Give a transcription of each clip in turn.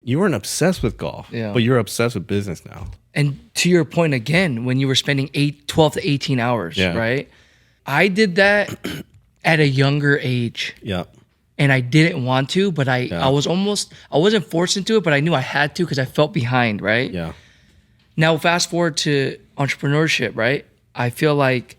You weren't obsessed with golf, but you're obsessed with business now. And to your point again, when you were spending 12 to 18 hours, right? I did that at a younger age. Yeah. And I didn't want to, but I wasn't forced into it, but I knew I had to because I felt behind, right? Yeah. Now, fast forward to entrepreneurship, right? I feel like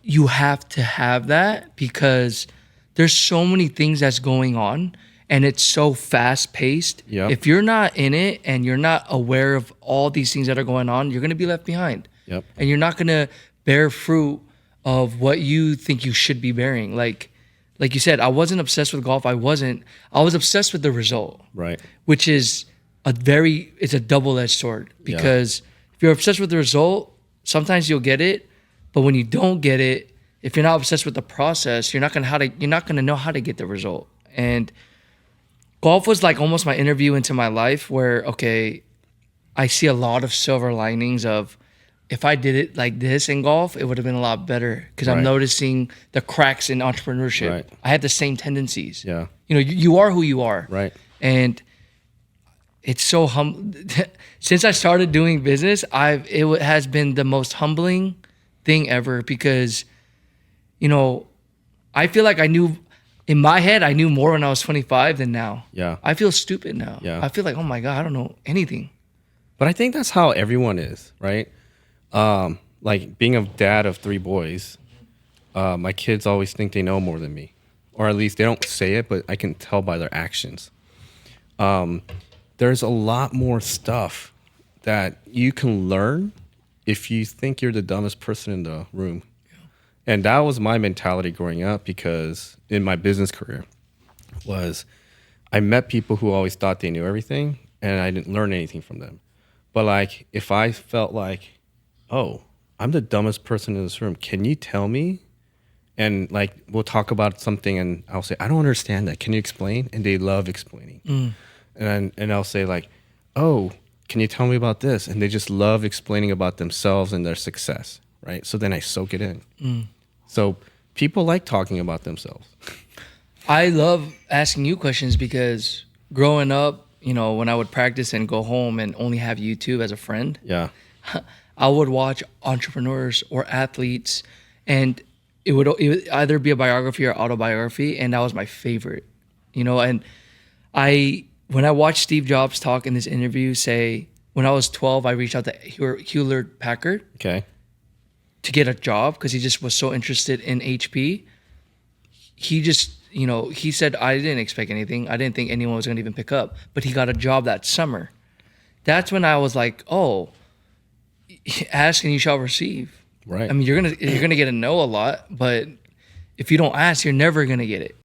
you have to have that because there's so many things that's going on and it's so fast paced. Yep. If you're not in it and you're not aware of all these things that are going on, you're going to be left behind. Yep. And you're not going to bear fruit of what you think you should be bearing. Like you said, I wasn't obsessed with golf. I was obsessed with the result. Right. Which is it's a double-edged sword because if you're obsessed with the result, sometimes you'll get it, but when you don't get it, if you're not obsessed with the process, you're not gonna know how to get the result. And golf was like almost my interview into my life where, okay, I see a lot of silver linings of if I did it like this in golf, it would have been a lot better because I'm noticing the cracks in entrepreneurship. Right. I had the same tendencies. Yeah. You are who you are. Right. And it's so since I started doing business, it has been the most humbling thing ever because, I feel like in my head, I knew more when I was 25 than now. Yeah. I feel stupid now. Yeah. I feel like, oh my God, I don't know anything. But I think that's how everyone is, right? Like being a dad of 3 boys, my kids always think they know more than me, or at least they don't say it, but I can tell by their actions. There's a lot more stuff that you can learn if you think you're the dumbest person in the room. Yeah. And that was my mentality growing up because in my business career was I met people who always thought they knew everything and I didn't learn anything from them. But like if I felt like, oh, I'm the dumbest person in this room, can you tell me? And like we'll talk about something and I'll say, I don't understand that. Can you explain? And they love explaining. And I'll say like, oh, can you tell me about this? And they just love explaining about themselves and their success, right? So then I soak it in. So people like talking about themselves. I love asking you questions because growing up, when I would practice and go home and only have YouTube as a friend, I would watch entrepreneurs or athletes and it would either be a biography or autobiography. And that was my favorite, and when I watched Steve Jobs talk in this interview say, when I was 12, I reached out to Hewlett-Packard to get a job because he just was so interested in HP. He just, he said, I didn't expect anything. I didn't think anyone was going to even pick up, but he got a job that summer. That's when I was like, oh, ask and you shall receive. Right. I mean, you're gonna get a no a lot, but if you don't ask, you're never going to get it.